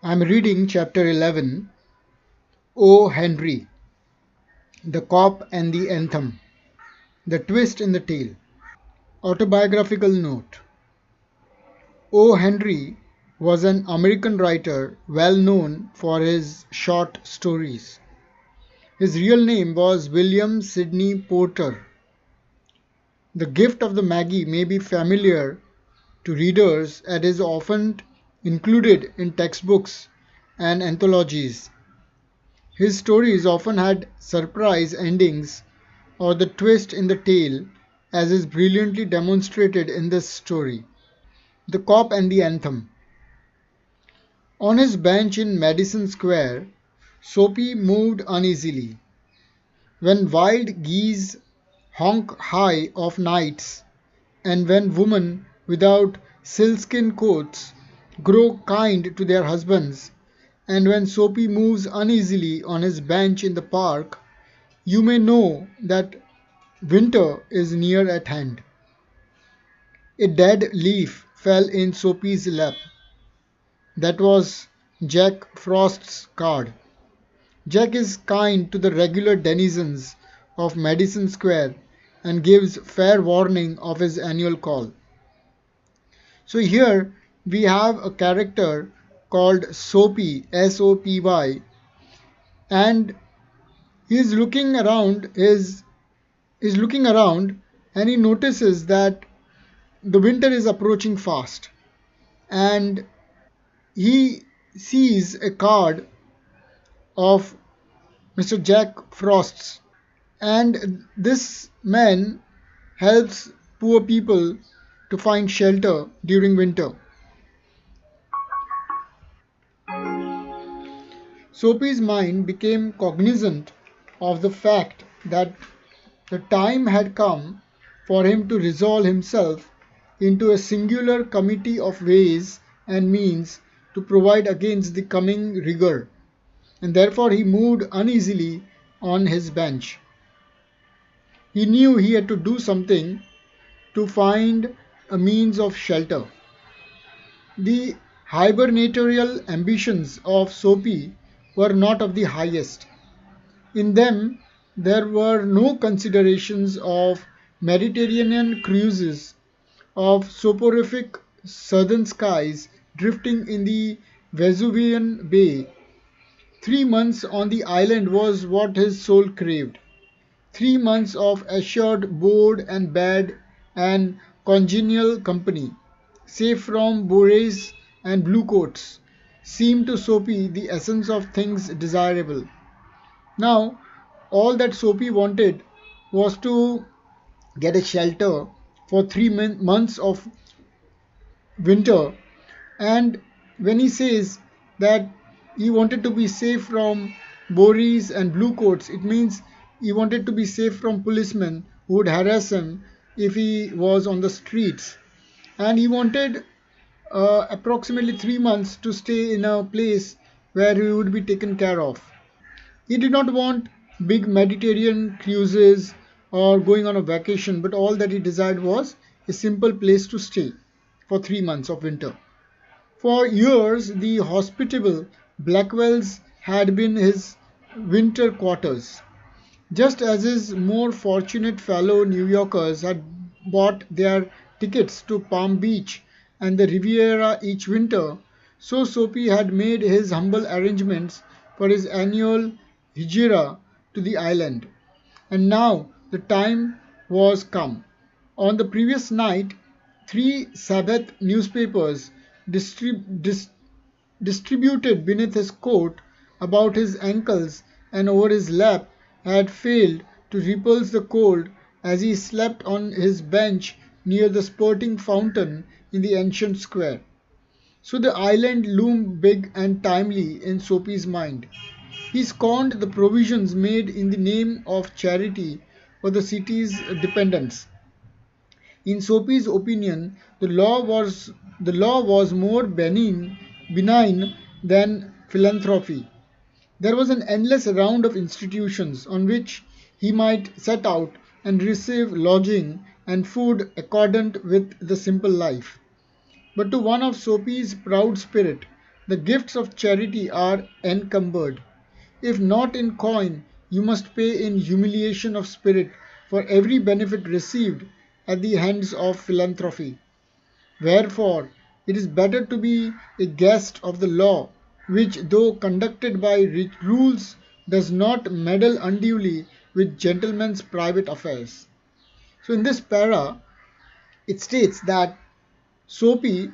I'm reading chapter 11, O. Henry, The Cop and the Anthem, The Twist in the Tale. Autobiographical note. O. Henry was an American writer well known for his short stories. His real name was William Sidney Porter. The Gift of the Maggie may be familiar to readers as it is often included in textbooks and anthologies. His stories often had surprise endings or the twist in the tale, as is brilliantly demonstrated in this story. The Cop and the Anthem. On his bench in Madison Square, Soapy moved uneasily. When wild geese honk high of nights, and when women without sealskin coats grow kind to their husbands, and when Soapy moves uneasily on his bench in the park, you may know that winter is near at hand. A dead leaf fell in Soapy's lap. That was Jack Frost's card. Jack is kind to the regular denizens of Madison Square and gives fair warning of his annual call. So here we have a character called Soapy, Sopy, and he is looking around and he notices that the winter is approaching fast, and he sees a card of Mr. Jack Frost's, and this man helps poor people to find shelter during winter. Soapy's mind became cognizant of the fact that the time had come for him to resolve himself into a singular committee of ways and means to provide against the coming rigour, and therefore he moved uneasily on his bench. He knew he had to do something to find a means of shelter. The hibernatorial ambitions of Soapy were not of the highest. In them there were no considerations of Mediterranean cruises, of soporific southern skies drifting in the Vesuvian Bay. 3 months on the island was what his soul craved. 3 months of assured board and bed and congenial company, safe from bores and bluecoats, seemed to Soapy the essence of things desirable. Now, all that Soapy wanted was to get a shelter for 3 months of winter, and when he says that he wanted to be safe from bories and bluecoats, it means he wanted to be safe from policemen who would harass him if he was on the streets, and he wanted approximately 3 months to stay in a place where he would be taken care of. He did not want big Mediterranean cruises or going on a vacation, but all that he desired was a simple place to stay for 3 months of winter. For years, the hospitable Blackwells had been his winter quarters, just as his more fortunate fellow New Yorkers had bought their tickets to Palm Beach and the Riviera each winter. So Soapy had made his humble arrangements for his annual hijra to the island. And now the time was come. On the previous night, 3 Sabbath newspapers distributed beneath his coat, about his ankles, and over his lap had failed to repulse the cold as he slept on his bench near the spurting fountain in the ancient square. So the island loomed big and timely in Soapy's mind. He scorned the provisions made in the name of charity for the city's dependents. In Soapy's opinion, the law was more benign than philanthropy. There was an endless round of institutions on which he might set out and receive lodging and food accordant with the simple life. But to one of Soapy's proud spirit, The gifts of charity are encumbered. If not in coin, you must pay in humiliation of spirit for every benefit received at the hands of philanthropy. Wherefore, it is better to be a guest of the law, which, though conducted by rules, does not meddle unduly with gentlemen's private affairs. So, in this para, it states that Soapy,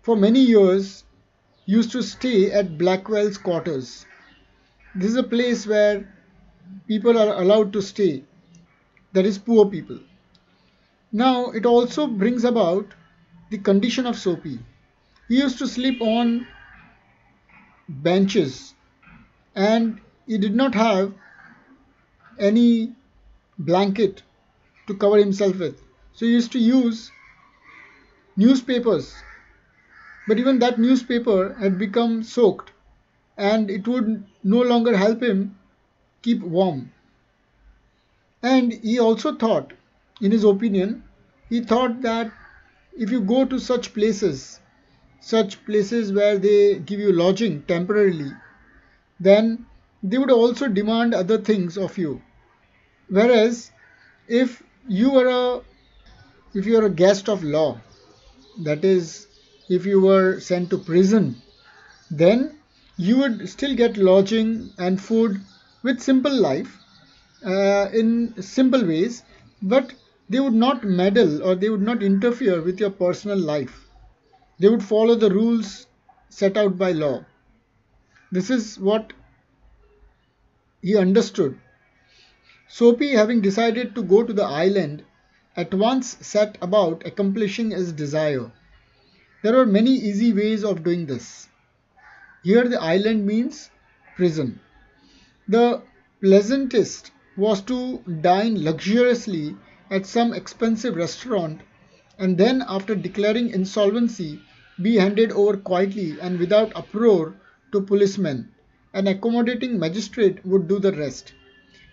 for many years, used to stay at Blackwell's quarters. This is a place where people are allowed to stay, that is, poor people. Now, it also brings about the condition of Soapy. He used to sleep on benches and he did not have any blanket to cover himself with. So he used to use newspapers, but even that newspaper had become soaked and it would no longer help him keep warm. And he also thought, in his opinion, he thought that if you go to such places where they give you lodging temporarily, then they would also demand other things of you. Whereas if you are a guest of law, that is, if you were sent to prison, then you would still get lodging and food with simple life, in simple ways, but they would not meddle or they would not interfere with your personal life. They would follow the rules set out by law. This is what he understood. Soapy, having decided to go to the island, at once set about accomplishing his desire. There are many easy ways of doing this. Here the island means prison. The pleasantest was to dine luxuriously at some expensive restaurant and then, after declaring insolvency, be handed over quietly and without uproar to policemen. An accommodating magistrate would do the rest.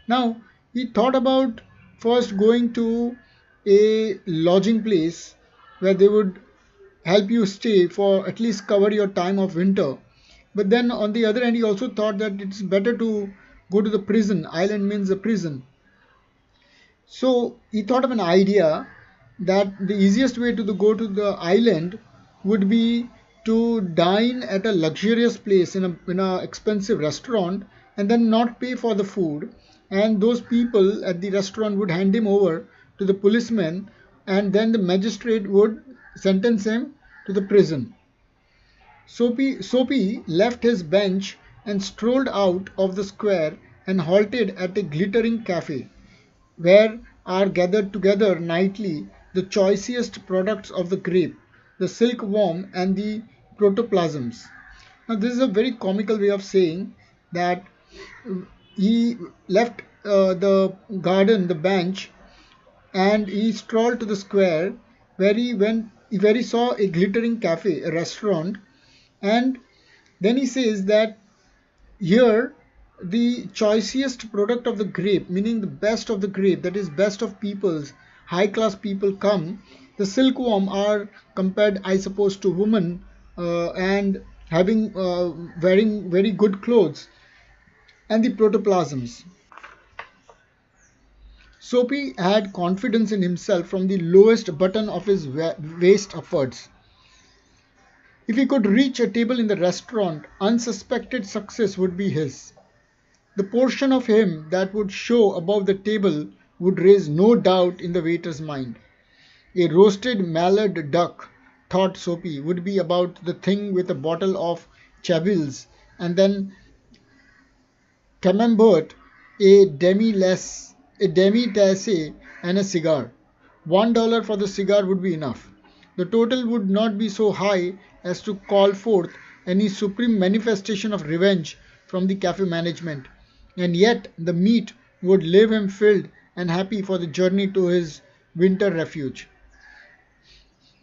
Now, he thought about first going to a lodging place where they would help you stay for at least cover your time of winter. But then on the other hand, he also thought that it's better to go to the prison. Island means a prison. So he thought of an idea that the easiest way to go to the island would be to dine at a luxurious place in a expensive restaurant and then not pay for the food, and those people at the restaurant would hand him over to the policeman and then the magistrate would sentence him to the prison. Soapy left his bench and strolled out of the square and halted at a glittering cafe, where are gathered together nightly the choicest products of the grape, the silkworm and the protoplasms. Now this is a very comical way of saying that he left the garden, the bench, and he strolled to the square where he saw a glittering cafe, a restaurant, and then he says that here the choicest product of the grape, meaning the best of the grape, that is best of peoples, high class people come. The silkworm are compared, I suppose, to women, and having wearing very good clothes, and the protoplasms. Soapy had confidence in himself from the lowest button of his waist upwards. If he could reach a table in the restaurant, unsuspected success would be his. The portion of him that would show above the table would raise no doubt in the waiter's mind. A roasted mallard duck, thought Soapy, would be about the thing with a bottle of Chablis, and then camembert, a demi-tasse, and a cigar. $1 for the cigar would be enough. The total would not be so high as to call forth any supreme manifestation of revenge from the cafe management, and yet the meat would leave him filled and happy for the journey to his winter refuge.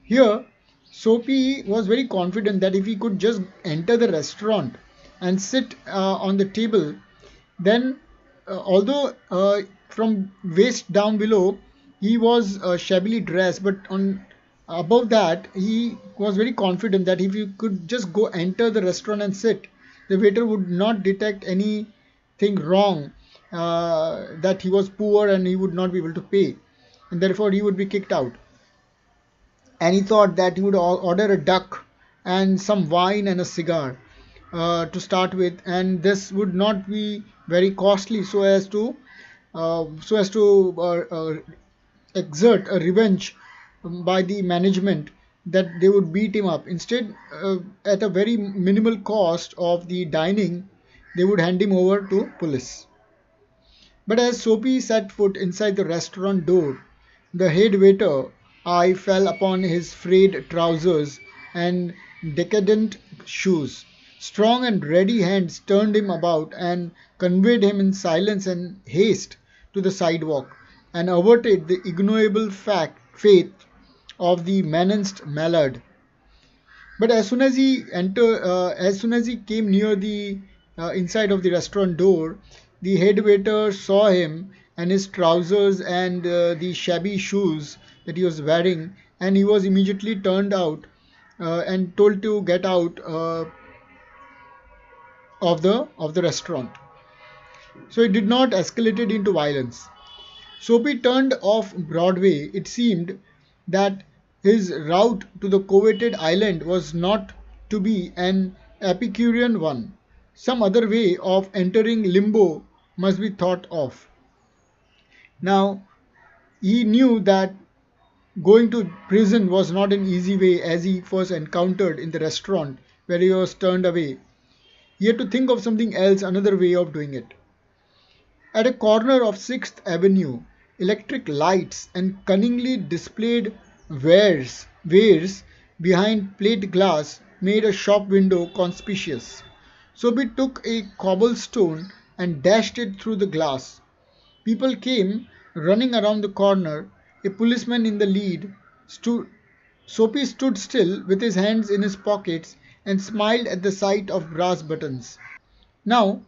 Here, Soapy was very confident that if he could just enter the restaurant and sit on the table, then although from waist down below he was shabbily dressed, but on Above that, he was very confident that if you could just go enter the restaurant and sit, the waiter would not detect anything wrong, that he was poor and he would not be able to pay, and therefore he would be kicked out. And he thought that he would order a duck and some wine and a cigar to start with, and this would not be very costly, so as to exert a revenge by the management that they would beat him up. Instead, at a very minimal cost of the dining, they would hand him over to police. But as Soapy set foot inside the restaurant door, the head waiter eye fell upon his frayed trousers and decadent shoes. Strong and ready hands turned him about and conveyed him in silence and haste to the sidewalk, and averted the ignoble fate of the menaced mallard. But as soon as he came near the inside of the restaurant door, the head waiter saw him and his trousers and the shabby shoes that he was wearing, and he was immediately turned out and told to get out of the restaurant. So it did not escalate into violence. Soapy turned off Broadway. It seemed that his route to the coveted island was not to be an Epicurean one. Some other way of entering limbo must be thought of. Now, he knew that going to prison was not an easy way, as he first encountered in the restaurant where he was turned away. He had to think of something else, another way of doing it. At a corner of 6th Avenue, electric lights and cunningly displayed wares behind plate glass made a shop window conspicuous. Soapy took a cobblestone and dashed it through the glass. People came running around the corner, a policeman in the lead. Soapy stood still with his hands in his pockets and smiled at the sight of brass buttons. Now,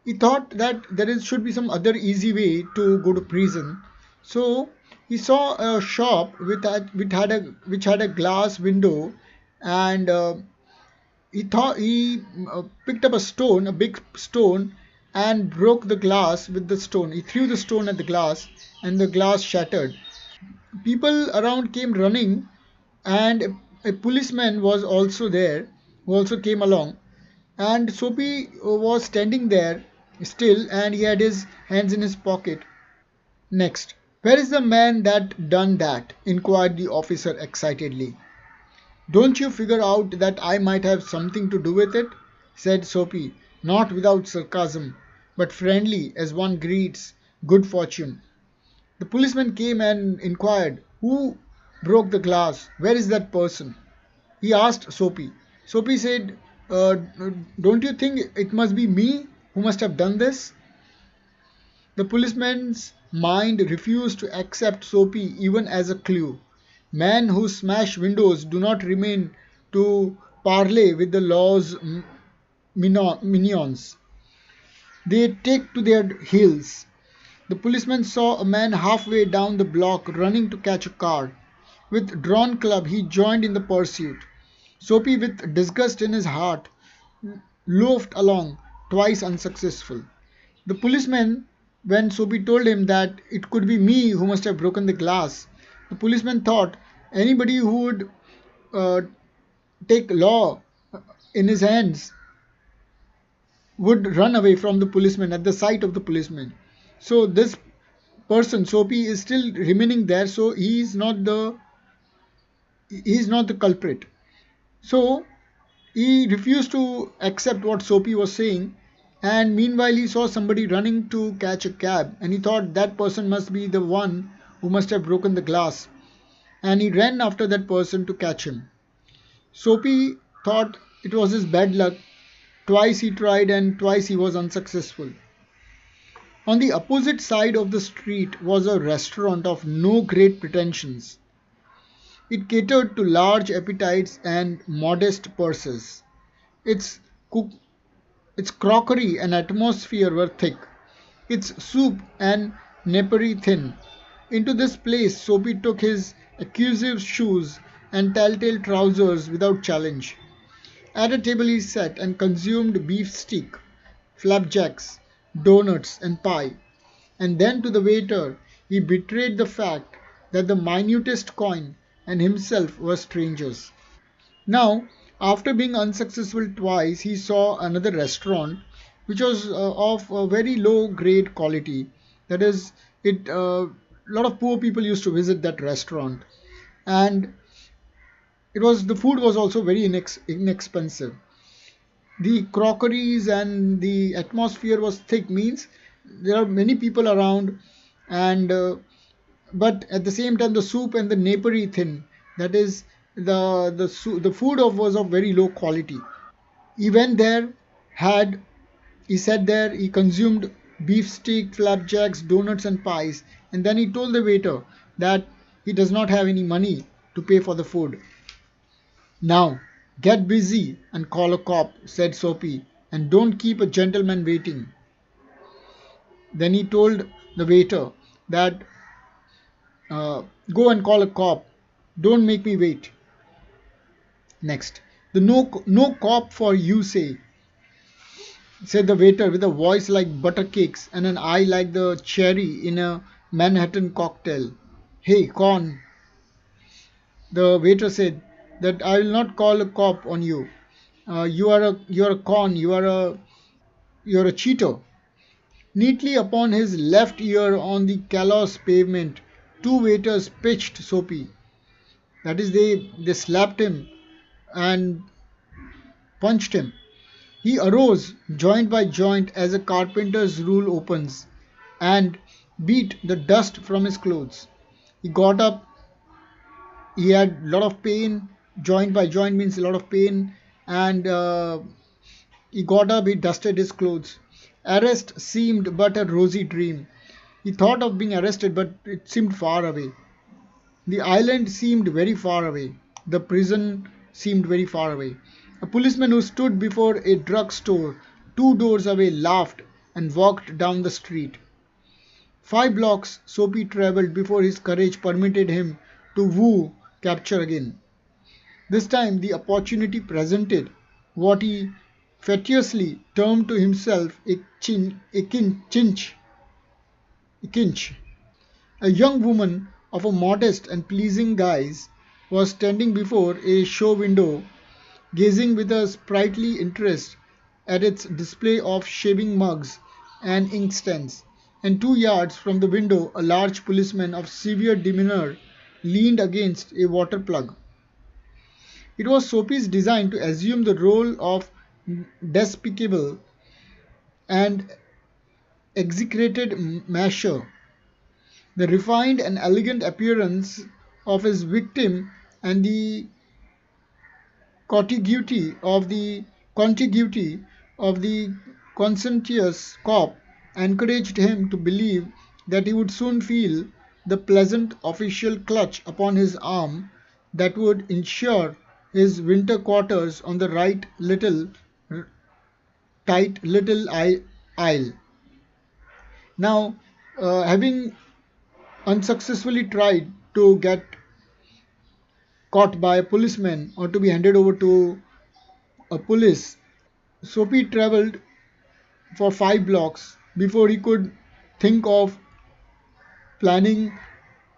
he thought that should be some other easy way to go to prison. So he saw a shop which had a glass window, and he picked up a big stone, and broke the glass with the stone. He threw the stone at the glass, and the glass shattered. People around came running, and a policeman was also there, who also came along. And Soapy was standing there still, and he had his hands in his pocket. Next, where is the man that done that? Inquired the officer excitedly. Don't you figure out that I might have something to do with it? Said Soapy, not without sarcasm, but friendly as one greets good fortune. The policeman came and inquired, who broke the glass? Where is that person? He asked Soapy. Soapy said, don't you think it must be me who must have done this? The policeman's mind refused to accept Soapy even as a clue. Men who smash windows do not remain to parley with the law's minions. They take to their heels. The policeman saw a man halfway down the block running to catch a car. With drawn club he joined in the pursuit. Soapy, with disgust in his heart, loafed along, twice unsuccessful. The policeman, when Soapy told him that it could be me who must have broken the glass, the policeman thought anybody who would uh, take law in his hands would run away from the policeman at the sight of the policeman. So this person, Soapy, is still remaining there, so he is not the culprit. So he refused to accept what Soapy was saying, and meanwhile he saw somebody running to catch a cab, and he thought that person must be the one who must have broken the glass, and he ran after that person to catch him. Soapy thought it was his bad luck. Twice he tried and twice he was unsuccessful. On the opposite side of the street was a restaurant of no great pretensions. It catered to large appetites and modest purses. Its cook Its crockery and atmosphere were thick, its soup and napery thin. Into this place Soapy took his adhesive shoes, and telltale trousers without challenge. At a table he sat and consumed beef steak, flapjacks, donuts, and pie. And then to the waiter he betrayed the fact that the minutest coin and himself were strangers. Now, after being unsuccessful twice, he saw another restaurant which was of a very low grade quality. That is, it a lot of poor people used to visit that restaurant, and the food was also very inexpensive. The crockeries and the atmosphere was thick, means there are many people around, and but at the same time the soup and the napery thin. That is, the food was of very low quality. He went there, had he sat there, he consumed beef steak, flapjacks, donuts, and pies, and then he told the waiter that he does not have any money to pay for the food. Now, get busy and call a cop, said Soapy, and don't keep a gentleman waiting. Then he told the waiter that go and call a cop, don't make me wait. Next, the no cop for you, say, said the waiter with a voice like butter cakes and an eye like the cherry in a Manhattan cocktail. Hey, con, the waiter said that I will not call a cop on you. You are a con. You are a cheater. Neatly upon his left ear on the callous pavement, two waiters pitched Soapy. That is, they slapped him and punched him. He arose joint by joint as a carpenter's rule opens, and beat the dust from his clothes. He got up. He had a lot of pain. Joint by joint means a lot of pain, and he got up. He dusted his clothes. Arrest seemed but a rosy dream. He thought of being arrested, but it seemed far away. The island seemed very far away. The prison seemed very far away. A policeman who stood before a drug store 2 doors away laughed and walked down the street. 5 blocks Soapy travelled before his courage permitted him to woo capture again. This time the opportunity presented what he fatuously termed to himself a kinch. A young woman of a modest and pleasing guise was standing before a show window, gazing with a sprightly interest at its display of shaving mugs and inkstands, and 2 yards from the window a large policeman of severe demeanour leaned against a water plug. It was Soapy's design to assume the role of despicable and execrated masher. The refined and elegant appearance of his victim and the contiguity of the conscientious cop encouraged him to believe that he would soon feel the pleasant official clutch upon his arm that would ensure his winter quarters on the tight little isle. Now, having unsuccessfully tried to get caught by a policeman or to be handed over to a police, Soapy travelled for 5 blocks before he could think of planning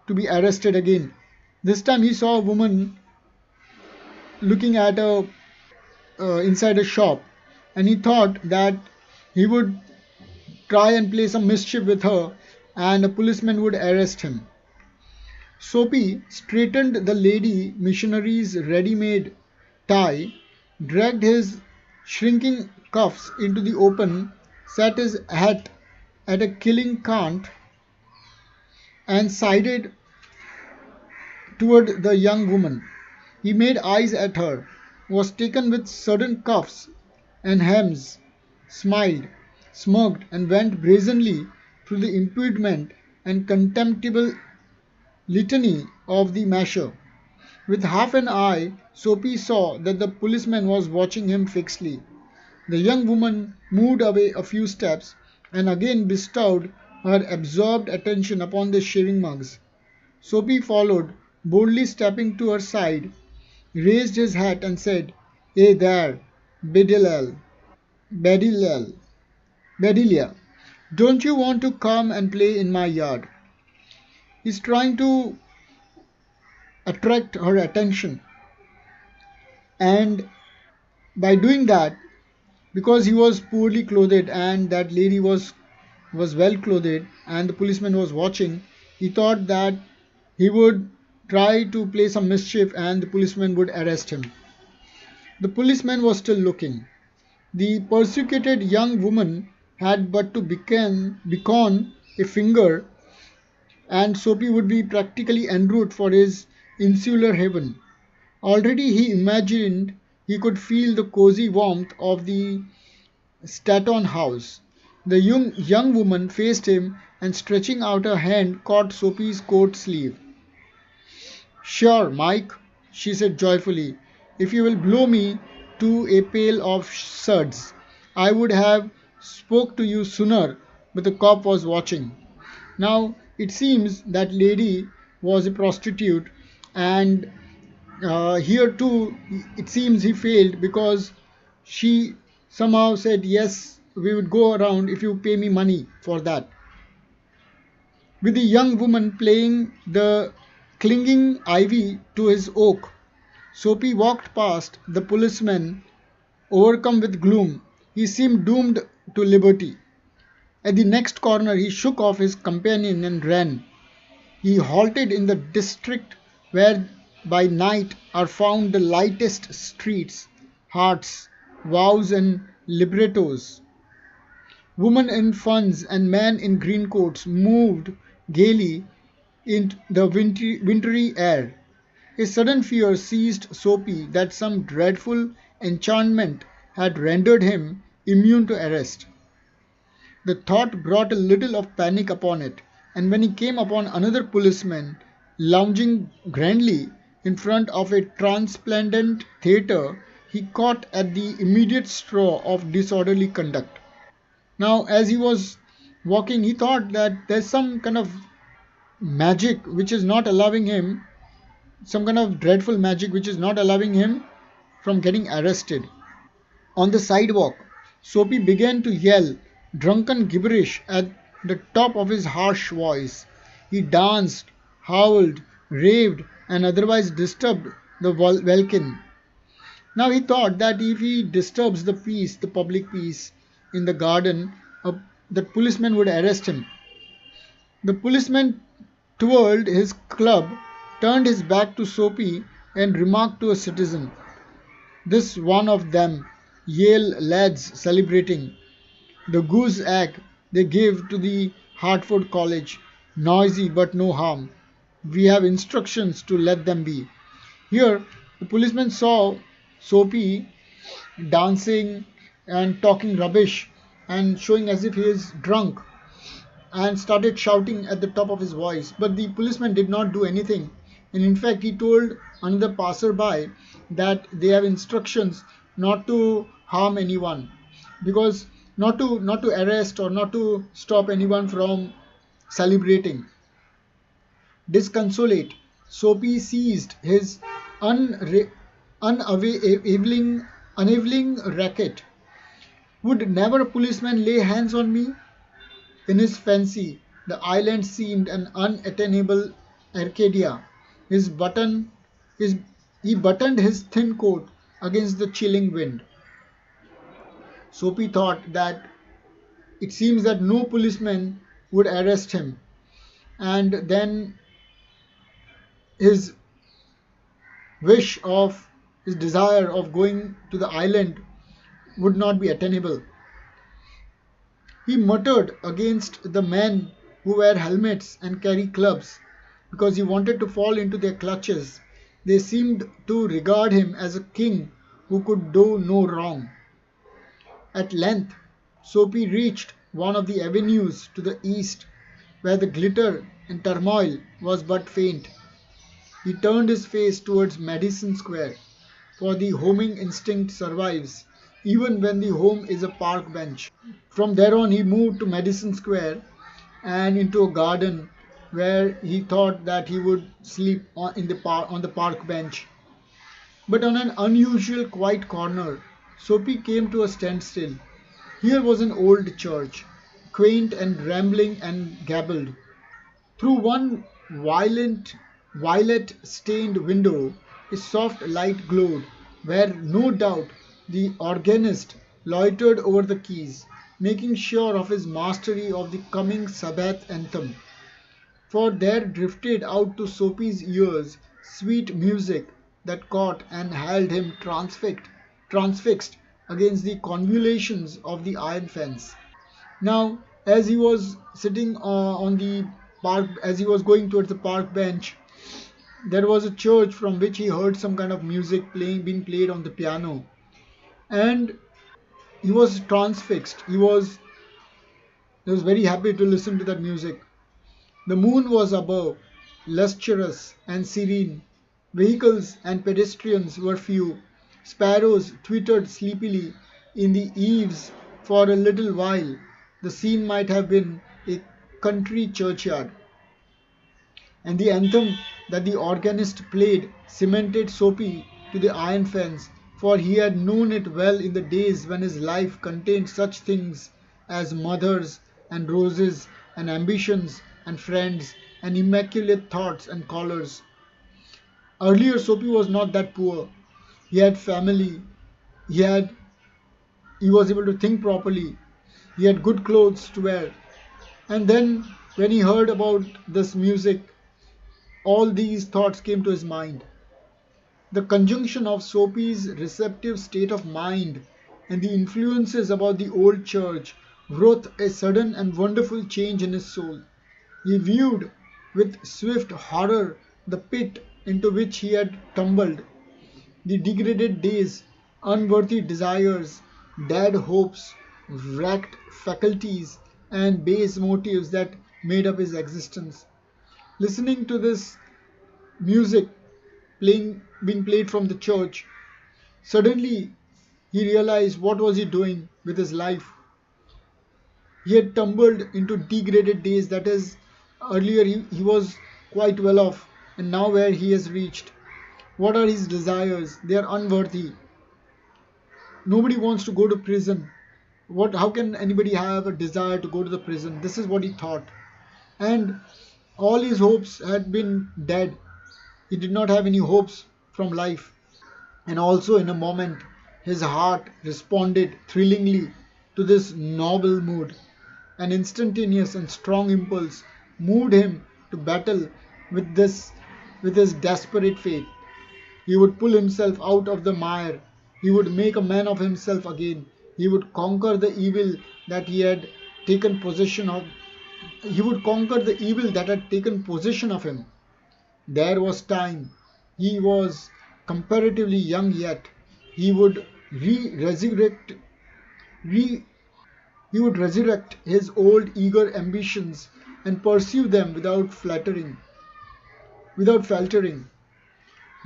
to be arrested again. This time he saw a woman looking at inside a shop, and he thought that he would try and play some mischief with her, and a policeman would arrest him. Soapy straightened the lady missionary's ready-made tie, dragged his shrinking cuffs into the open, set his hat at a killing cant, and sided toward the young woman. He made eyes at her, was taken with sudden cuffs and hems, smiled, smirked, and went brazenly through the impudent and contemptible litany of the masher. With half an eye, Soapy saw that the policeman was watching him fixedly. The young woman moved away a few steps and again bestowed her absorbed attention upon the shaving mugs. Soapy followed, boldly stepping to her side, raised his hat and said, "Hey there, Bedilel, Bedilel, Bedelia, don't you want to come and play in my yard?" He's trying to attract her attention, and by doing that, because he was poorly clothed and that lady was well clothed and the policeman was watching, he thought that he would try to play some mischief and the policeman would arrest him. The policeman was still looking. The persecuted young woman had but to beckon a finger, and Soapy would be practically en route for his insular haven. Already he imagined he could feel the cozy warmth of the Staton house. The young woman faced him and stretching out her hand caught Soapy's coat sleeve. "Sure, Mike," she said joyfully, "if you will blow me to a pail of suds. I would have spoke to you sooner, but the cop was watching." Now it seems that lady was a prostitute, and here too it seems he failed because she somehow said, "Yes, we would go around if you pay me money for that." With the young woman playing the clinging ivy to his oak, Soapy walked past the policeman, overcome with gloom. He seemed doomed to liberty. At the next corner, he shook off his companion and ran. He halted in the district where by night are found the lightest streets, hearts, vows, and librettos. Women in funds and men in green coats moved gaily in the wintry air. A sudden fear seized Soapy that some dreadful enchantment had rendered him immune to arrest. The thought brought a little of panic upon it, and when he came upon another policeman lounging grandly in front of a transplendent theatre, he caught at the immediate straw of disorderly conduct. Now, as he was walking, he thought that there's some kind of magic which is not allowing him, some kind of dreadful magic which is not allowing him from getting arrested. On the sidewalk, Soapy began to yell drunken gibberish at the top of his harsh voice. He danced, howled, raved, and otherwise disturbed the welkin. Now he thought that if he disturbs the peace, the public peace in the garden, the policeman would arrest him. The policeman twirled his club, turned his back to Soapy, and remarked to a citizen, "This one of them Yale lads celebrating the goose egg they gave to the Hartford College. Noisy but no harm. We have instructions to let them be." Here the policeman saw Soapy dancing and talking rubbish and showing as if he is drunk, and started shouting at the top of his voice. But the policeman did not do anything, and in fact he told another passerby that they have instructions not to harm anyone, because not to arrest or not to stop anyone from celebrating. Disconsolate, Soapy seized his unavailing racket. Would never a policeman lay hands on me? In his fancy, the island seemed an unattainable Arcadia. His button, his, he buttoned his thin coat against the chilling wind. Soapy thought that it seems that no policeman would arrest him, and then his his desire of going to the island would not be attainable. He muttered against the men who wear helmets and carry clubs because he wanted to fall into their clutches. They seemed to regard him as a king who could do no wrong. At length, Soapy reached one of the avenues to the east where the glitter and turmoil was but faint. He turned his face towards Madison Square, for the homing instinct survives even when the home is a park bench. From there on, he moved to Madison Square and into a garden where he thought that he would sleep on the park bench. But on an unusual quiet corner, Soapy came to a standstill. Here was an old church, quaint and rambling and gabled. Through one violet stained window, a soft light glowed, where no doubt the organist loitered over the keys, making sure of his mastery of the coming Sabbath anthem. For there drifted out to Soapy's ears sweet music that caught and held him transfixed against the convolutions of the iron fence. Now, as he was sitting on the park, as he was going towards the park bench, there was a church from which he heard some kind of music being played on the piano, and he was transfixed. He was very happy to listen to that music. The moon was above, lustrous and serene. Vehicles and pedestrians were few. Sparrows twittered sleepily in the eaves. For a little while the scene might have been a country churchyard, and the anthem that the organist played cemented Soapy to the iron fence, for he had known it well in the days when his life contained such things as mothers and roses and ambitions and friends and immaculate thoughts and collars. Earlier Soapy was not that poor. He had family, he had he was able to think properly, he had good clothes to wear. And then when he heard about this music, all these thoughts came to his mind. The conjunction of Soapy's receptive state of mind and the influences about the old church wrought a sudden and wonderful change in his soul. He viewed with swift horror the pit into which he had tumbled, the degraded days, unworthy desires, dead hopes, wrecked faculties, and base motives that made up his existence. Listening to this music being played from the church, suddenly he realized what was he doing with his life. He had tumbled into degraded days, that is, earlier he was quite well off, and now where he has reached. What are his desires? They are unworthy. Nobody wants to go to prison. How can anybody have a desire to go to the prison? This is what he thought. And all his hopes had been dead. He did not have any hopes from life. And also in a moment his heart responded thrillingly to this noble mood. An instantaneous and strong impulse moved him to battle with his desperate fate. He would pull himself out of the mire. He would make a man of himself again. He would conquer the evil that he had taken possession of. He would conquer the evil that had taken possession of him. There was time. He was comparatively young yet. He would resurrect his old eager ambitions and pursue them without faltering.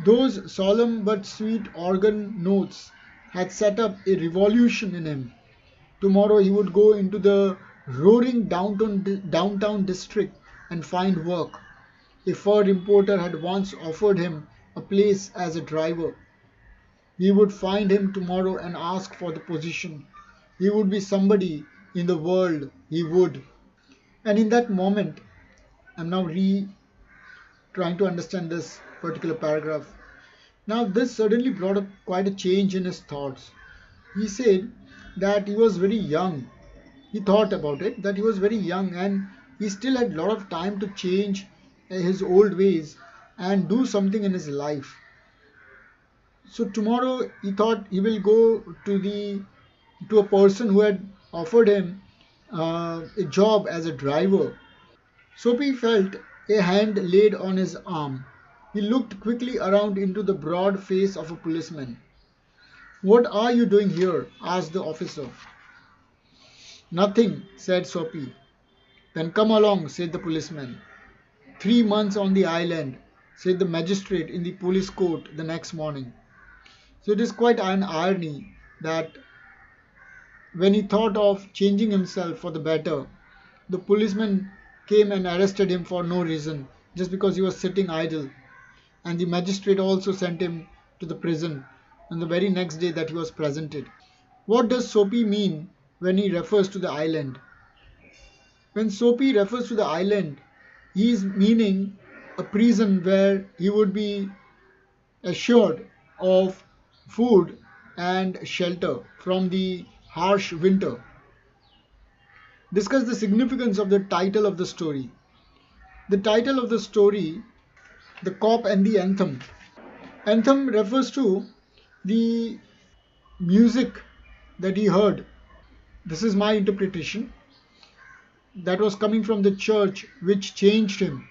Those solemn but sweet organ notes had set up a revolution in him. Tomorrow he would go into the roaring downtown district and find work. A fur importer had once offered him a place as a driver. He would find him tomorrow and ask for the position. He would be somebody in the world. He would. And in that moment, I'm now trying to understand this particular paragraph. Now, this suddenly brought up quite a change in his thoughts. He said that he was very young. He thought about it, that he was very young and he still had a lot of time to change his old ways and do something in his life. So tomorrow he thought he will go to a person who had offered him a job as a driver. Soapy felt a hand laid on his arm. He looked quickly around into the broad face of a policeman. "What are you doing here?" asked the officer. "Nothing," said Soapy. "Then come along," said the policeman. "3 months on the island," said the magistrate in the police court the next morning. So it is quite an irony that when he thought of changing himself for the better, the policeman came and arrested him for no reason, just because he was sitting idle. And the magistrate also sent him to the prison on the very next day that he was presented. What does Soapy mean when he refers to the island? When Soapy refers to the island, he is meaning a prison where he would be assured of food and shelter from the harsh winter. Discuss the significance of the title of the story. The title of the story, The Cop and the Anthem. Anthem refers to the music that he heard. This is my interpretation. That was coming from the church, which changed him,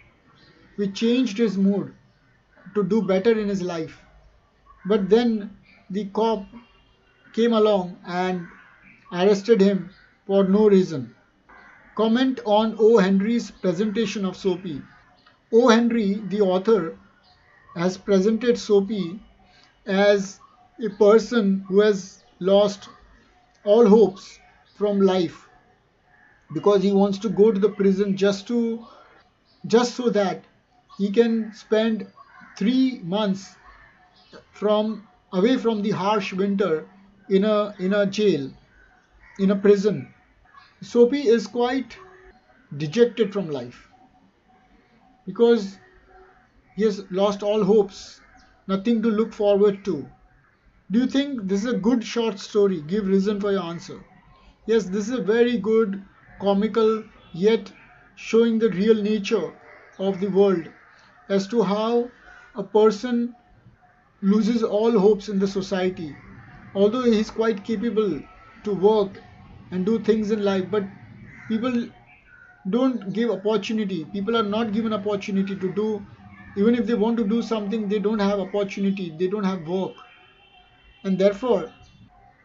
which changed his mood to do better in his life. But then the cop came along and arrested him for no reason. Comment on O. Henry's presentation of Soapy. O. Henry, the author, has presented Soapy as a person who has lost all hopes from life, because he wants to go to the prison just so that he can spend 3 months from away from the harsh winter in a jail, in a prison. Soapy is quite dejected from life because he has lost all hopes, nothing to look forward to. Do you think this is a good short story? Give reason for your answer. Yes, this is a very good, comical, yet showing the real nature of the world as to how a person loses all hopes in the society. Although he is quite capable to work and do things in life, but people don't give opportunity. People are not given opportunity to do, even if they want to do something, they don't have opportunity, they don't have work. And therefore,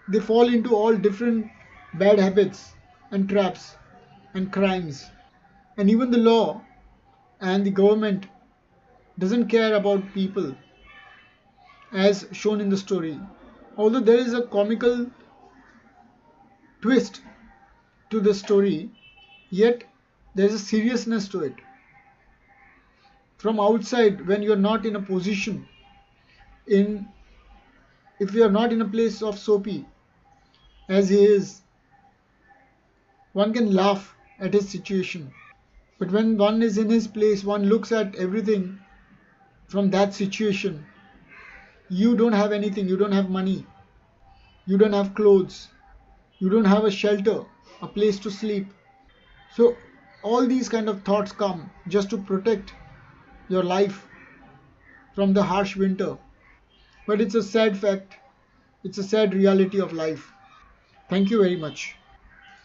they fall into all different bad habits and traps and crimes. And even the law and the government doesn't care about people as shown in the story. Although there is a comical twist to the story, yet there is a seriousness to it. From outside, when you are not in a position, if you are not in a place of Soapy, as he is, one can laugh at his situation. But when one is in his place, one looks at everything from that situation. You don't have anything, you don't have money, you don't have clothes, you don't have a shelter, a place to sleep. So all these kind of thoughts come just to protect your life from the harsh winter. But it's a sad fact, it's a sad reality of life. Thank you very much.